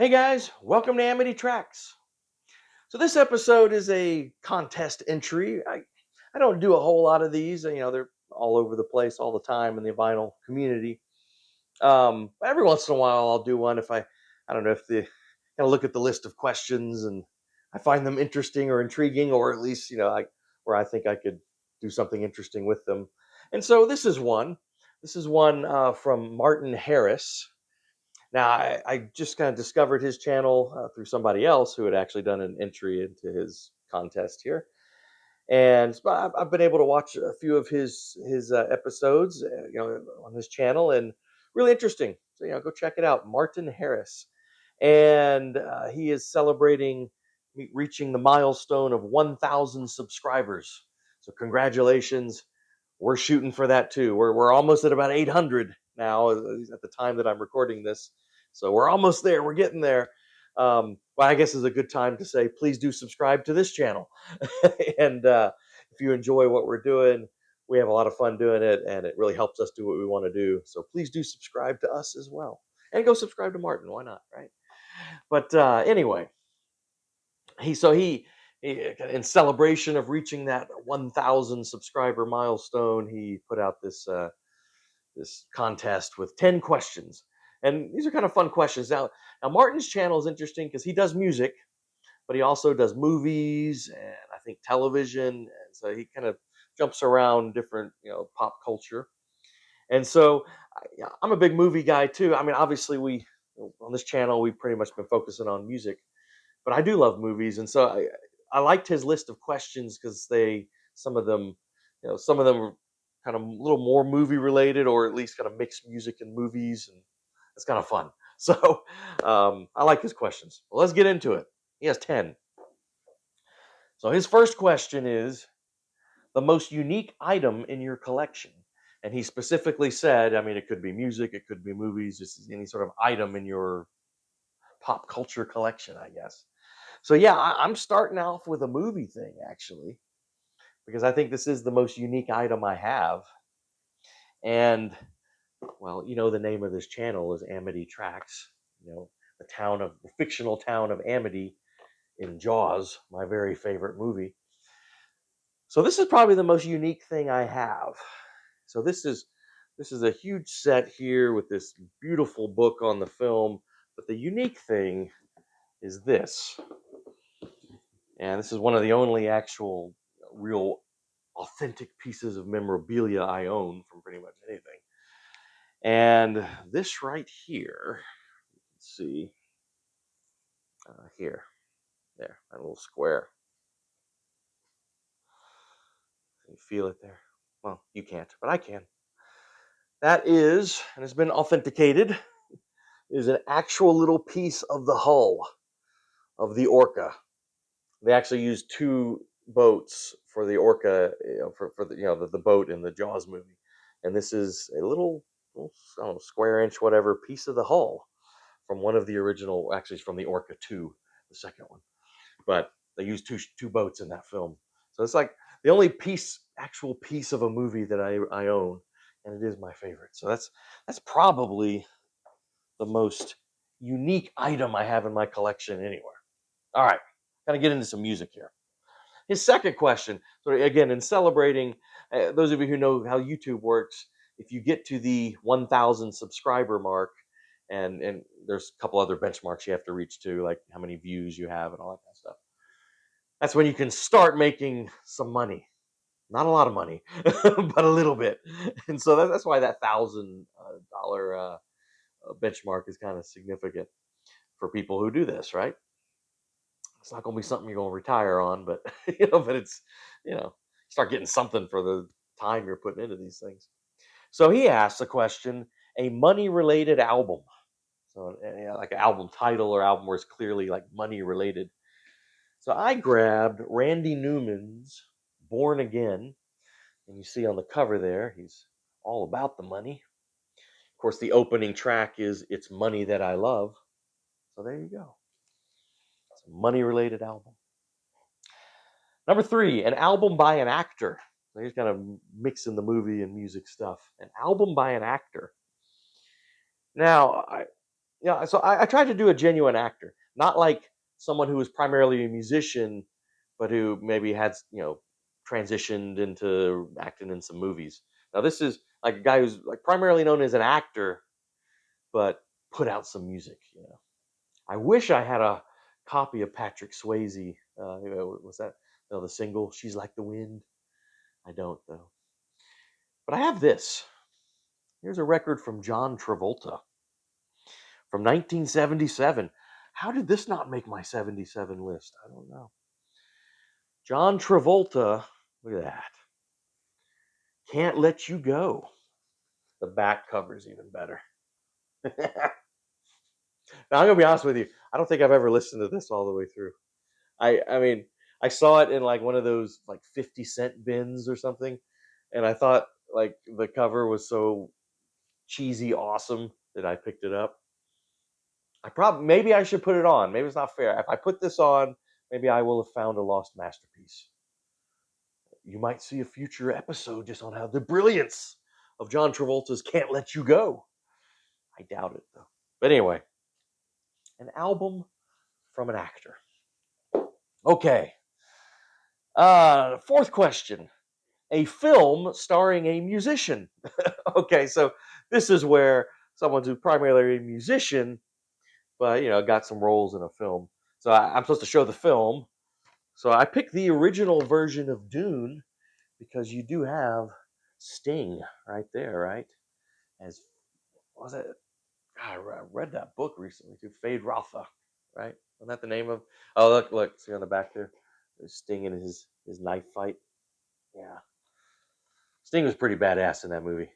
Hey guys, welcome to Amity Tracks. So this episode is a contest entry. I don't do a whole lot of these. They're all over the place all the time in the vinyl community. But every once in a while, I'll do one if I don't know if the kind of look at the list of questions and I find them interesting or intriguing, or at least where I think I could do something interesting with them. And so this is one. This is one from Martin Harris. Now, I just kind of discovered his channel through somebody else who had actually done an entry into his contest here, and I've been able to watch a few of his episodes, on his channel, and really interesting. So go check it out, Martin Harris, and he is celebrating reaching the milestone of 1,000 subscribers. So congratulations! We're shooting for that too. We're almost at about 800 now at the time that I'm recording this. So we're almost there. We're getting there. Well, I guess is a good time to say, please do subscribe to this channel. And if you enjoy what we're doing, we have a lot of fun doing it, and it really helps us do what we want to do. So please do subscribe to us as well, and go subscribe to Martin. Why not, right? But anyway, he in celebration of reaching that 1,000 subscriber milestone, he put out this contest with 10 questions. And these are kind of fun questions. Now Martin's channel is interesting because he does music, but he also does movies and I think television. And so he kind of jumps around different, pop culture. And so yeah, I'm a big movie guy too. I mean, obviously we on this channel we've pretty much been focusing on music, but I do love movies, and so I liked his list of questions because they some of them are kind of a little more movie related, or at least kind of mix music and movies, and it's kind of fun. So I like his questions. Well, let's get into it. He has 10. So his first question is the most unique item in your collection. And he specifically said, I mean, it could be music, it could be movies, just any sort of item in your pop culture collection, I guess. So yeah, I'm starting off with a movie thing actually, because I think this is the most unique item I have. And well, the name of this channel is Amity Tracks. The fictional town of Amity in Jaws, my very favorite movie. So this is probably the most unique thing I have. So this is a huge set here with this beautiful book on the film, but the unique thing is this. And this is one of the only actual real authentic pieces of memorabilia I own from pretty much anything. And this right here, let's see, here, there, that little square. Can you feel it there? Well, you can't, but I can. That is, and it's been authenticated, is an actual little piece of the hull of the Orca. They actually used two boats for the Orca, for the boat in the Jaws movie, and this is a little I don't know, square inch, whatever, piece of the hull from one of the original. Actually, it's from the Orca 2, the second one. But they used two boats in that film, so it's like the only actual piece of a movie that I own, and it is my favorite. So that's probably the most unique item I have in my collection anywhere. All right, gotta get into some music here. His second question, so again, in celebrating, those of you who know how YouTube works, if you get to the 1,000 subscriber mark, and there's a couple other benchmarks you have to reach to, like how many views you have and all that kind of stuff. That's when you can start making some money. Not a lot of money, but a little bit. And so that's why that $1,000 benchmark is kind of significant for people who do this, right? It's not going to be something you're going to retire on, but but it's start getting something for the time you're putting into these things. So he asked the question: a money-related album, so like an album title or album where it's clearly like money related. So I grabbed Randy Newman's "Born Again," and you see on the cover there, he's all about the money. Of course, the opening track is "It's Money That I Love." So there you go. It's a money-related album. Number 3, an album by an actor. So he's kind of mixing the movie and music stuff. An album by an actor. Now, Yeah, so I tried to do a genuine actor, not like someone who was primarily a musician, but who maybe had transitioned into acting in some movies. Now this is like a guy who's like primarily known as an actor, but put out some music. I wish I had a copy of Patrick Swayze. Was that the single "She's Like the Wind"? I don't though, but I have this. Here's a record from John Travolta from 1977. How did this not make my 77 list? I don't know. John Travolta, look at that. Can't Let You Go. The back cover's even better. Now, I'm going to be honest with you. I don't think I've ever listened to this all the way through. I mean, I saw it in like one of those like 50-cent bins or something. And I thought like the cover was so cheesy awesome that I picked it up. Maybe I should put it on. Maybe it's not fair. If I put this on, maybe I will have found a lost masterpiece. You might see a future episode just on how the brilliance of John Travolta's "Can't Let You Go." I doubt it though. But anyway, an album from an actor. Okay. Fourth question. A film starring a musician. Okay, so this is where someone who's primarily a musician, but got some roles in a film. So I'm supposed to show the film. So I picked the original version of Dune because you do have Sting right there, right? As what was it? God, I read that book recently too. Fade Rotha, right? Isn't that the name of? Oh, look, see on the back there, there's Sting in his knife fight. Yeah, Sting was pretty badass in that movie.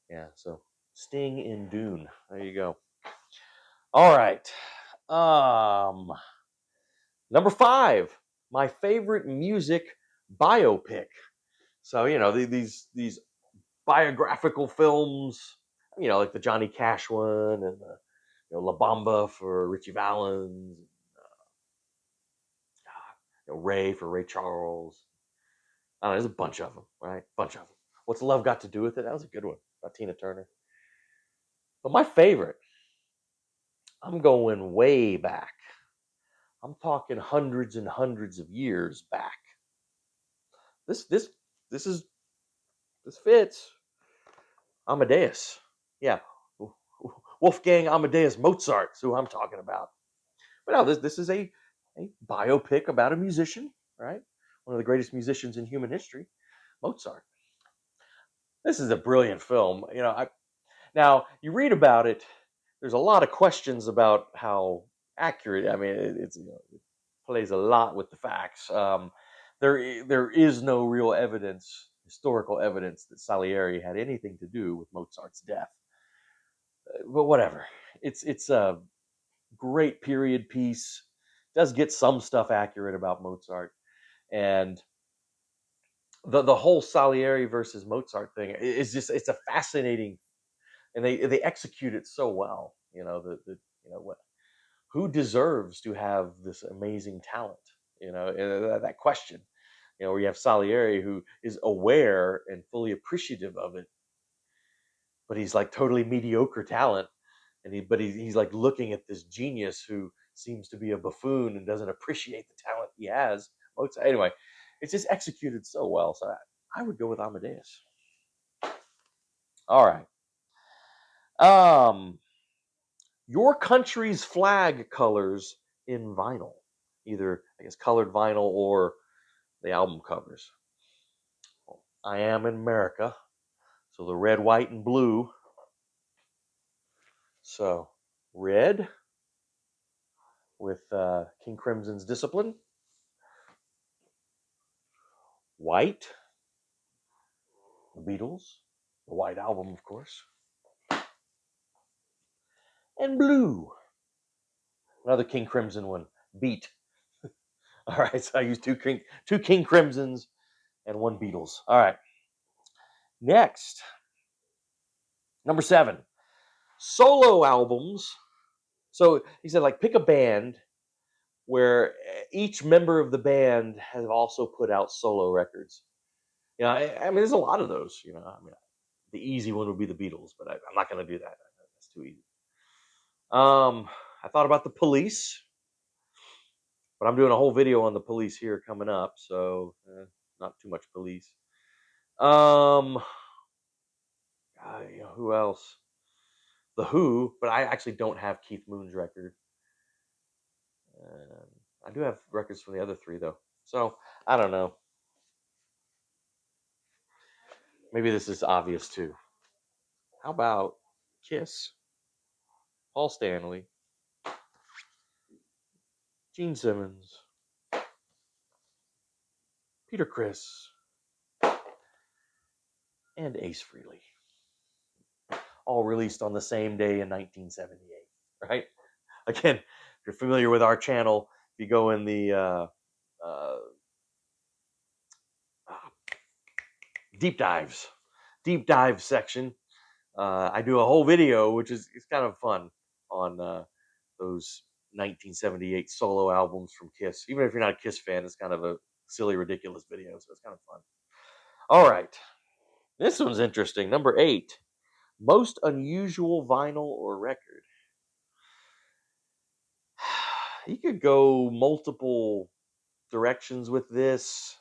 Yeah, so Sting in Dune. There you go. All right. Um, Number 5, my favorite music biopic. So these biographical films, like the Johnny Cash one and the La Bamba for Richie Valens, Ray for Ray Charles. I don't know, there's a bunch of them, right? Bunch of them. What's Love Got to Do with It? That was a good one about Tina Turner. But my favorite, I'm going way back. I'm talking hundreds and hundreds of years back. This this this is this fits. Amadeus. Yeah. Wolfgang Amadeus Mozart's who I'm talking about. But no, this is a biopic about a musician, right? One of the greatest musicians in human history, Mozart. This is a brilliant film. Now you read about it. There's a lot of questions about how accurate. I mean, it plays a lot with the facts. There is no real evidence, historical evidence, that Salieri had anything to do with Mozart's death. But whatever. It's a great period piece. Does get some stuff accurate about Mozart, and the whole Salieri versus Mozart thing is just it's a fascinating, and they execute it so well. What who deserves to have this amazing talent? That question. Where you have Salieri who is aware and fully appreciative of it, but he's like totally mediocre talent, and he's like looking at this genius who seems to be a buffoon and doesn't appreciate the talent he has. Anyway, it's just executed so well. So I would go with Amadeus. All right. Your country's flag colors in vinyl, either I guess colored vinyl or the album covers. I am in America, so the red, white, and blue. So red with King Crimson's Discipline. White, the Beatles, the White Album, of course. And blue, another King Crimson one, Beat. All right, so I used two King Crimsons and one Beatles. All right, next, number 7, solo albums. So he said, like, pick a band where each member of the band has also put out solo records. I mean, there's a lot of those. I mean, the easy one would be the Beatles, but I'm not going to do that. That's too easy. I thought about the Police, but I'm doing a whole video on the Police here coming up, so not too much Police. Um, who else? The Who, but I actually don't have Keith Moon's record. I do have records from the other three though, so I don't know. Maybe this is obvious too. How about Kiss? Paul Stanley, Gene Simmons, Peter Criss, and Ace Frehley, all released on the same day in 1978. Right? Again, if you're familiar with our channel, if you go in the uh, deep dive section, I do a whole video, which is it's kind of fun on those 1978 solo albums from Kiss. Even if you're not a Kiss fan, it's kind of a silly, ridiculous video, so it's kind of fun. All right, this one's interesting. Number 8, most unusual vinyl or record. You could go multiple directions with this.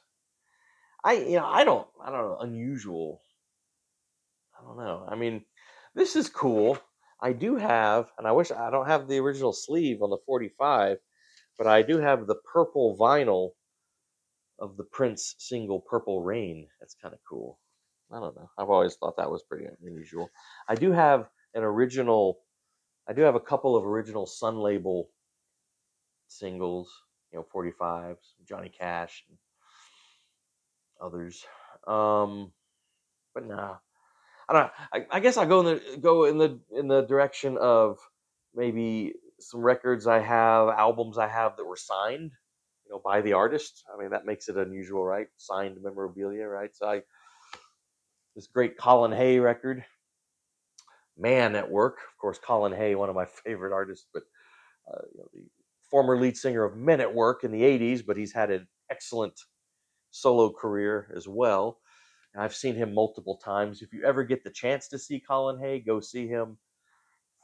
I don't know, unusual. I don't know. I mean, this is cool. I do have, and I wish I don't have the original sleeve on the 45, but I do have the purple vinyl of the Prince single Purple Rain. That's kind of cool. I don't know. I've always thought that was pretty unusual. I do have an original, I do have a couple of original Sun Label singles, 45s, Johnny Cash and others. But nah, I don't know. I guess I go in the direction of maybe some records I have, albums I have that were signed, by the artist. I mean, that makes it unusual, right? Signed memorabilia, right? So this great Colin Hay record, Man at Work. Of course, Colin Hay, one of my favorite artists, but the former lead singer of Men at Work in the '80s, but he's had an excellent solo career as well. And I've seen him multiple times. If you ever get the chance to see Colin Hay, go see him.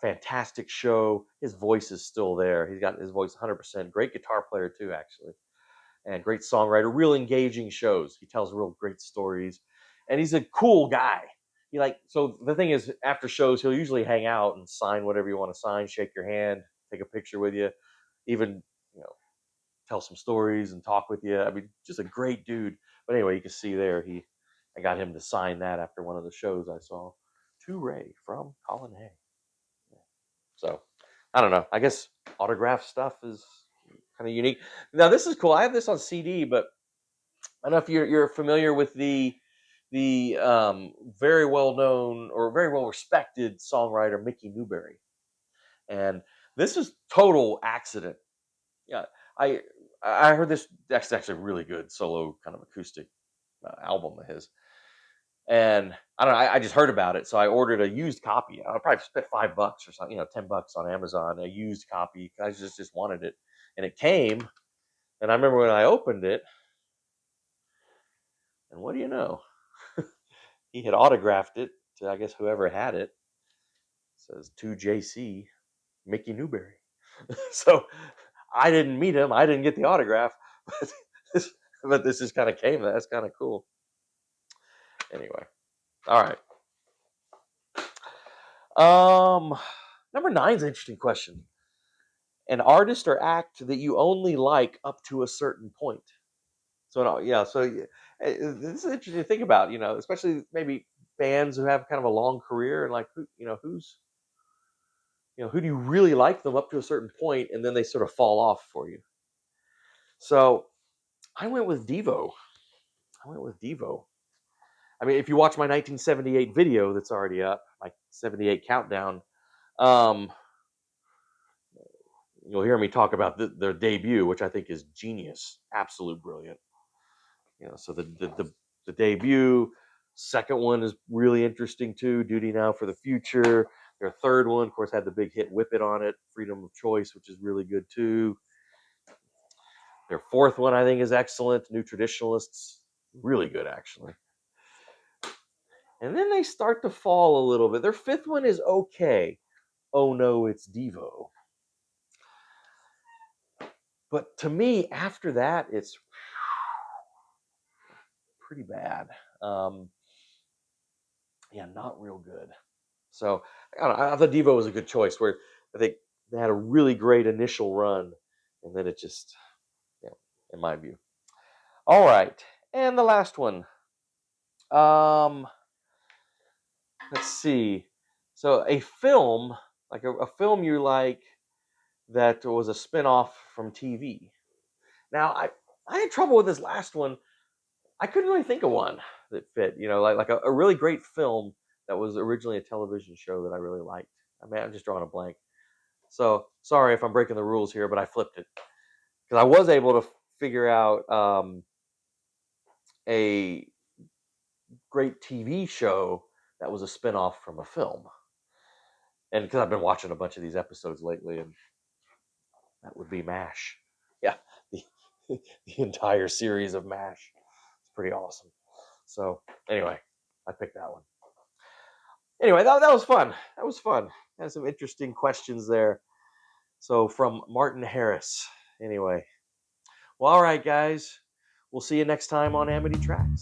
Fantastic show. His voice is still there. He's got his voice 100%. Great guitar player too, actually, and great songwriter. Real engaging shows. He tells real great stories, and he's a cool guy. So the thing is, after shows, he'll usually hang out and sign whatever you want to sign, shake your hand, take a picture with you, even you know tell some stories and talk with you. I mean, just a great dude. But anyway, you can see there I got him to sign that after one of the shows I saw. To Ray from Colin Hay. So I don't know. I guess autograph stuff is kind of unique. Now this is cool. I have this on CD, but I don't know if you're familiar with the very well known or very well respected songwriter Mickey Newbury, and this is total accident. Yeah, I I heard this. That's actually a really good solo kind of acoustic album of his, and I don't know. I just heard about it, so I ordered a used copy. I probably spent $5 or something, $10 on Amazon, a used copy. I just wanted it, and it came. And I remember when I opened it, and what do you know? He had autographed it to, I guess, whoever had it. It says to JC Mickey Newbury. So I didn't meet him. I didn't get the autograph, but this just kind of came. That's kind of cool. Anyway, all right. Number 9 is an interesting question. An artist or act that you only like up to a certain point. So no, yeah. So this is interesting to think about. Especially maybe bands who have kind of a long career and like who do you really like them up to a certain point, and then they sort of fall off for you. So I went with Devo. I mean, if you watch my 1978 video that's already up, my '78 countdown, um, you'll hear me talk about their debut, which I think is genius, absolute brilliant. So the debut, second one is really interesting too. Duty Now for the Future. Their third one, of course, had the big hit "Whip It" on it. Freedom of Choice, which is really good too. Their fourth one, I think, is excellent. New Traditionalists, really good actually. And then they start to fall a little bit. Their fifth one is okay. Oh no, it's Devo. But to me, after that, it's pretty bad. Um, yeah, not real good. So I don't know, I thought Devo was a good choice. Where I think they had a really great initial run, and then it just, yeah, in my view. All right, and the last one. Um, let's see. So a film, like a film you like that was a spin-off from TV. Now I had trouble with this last one. I couldn't really think of one that fit. Like a really great film that was originally a television show that I really liked. I mean, I'm just drawing a blank. So sorry if I'm breaking the rules here, but I flipped it because I was able to figure out a great TV show that was a spin-off from a film. And because I've been watching a bunch of these episodes lately, and that would be MASH. Yeah, the, the entire series of MASH. It's pretty awesome. So anyway, I picked that one. Anyway, that was fun. That was fun. Had some interesting questions there. So from Martin Harris. Anyway, well, all right, guys. We'll see you next time on Amity Tracks.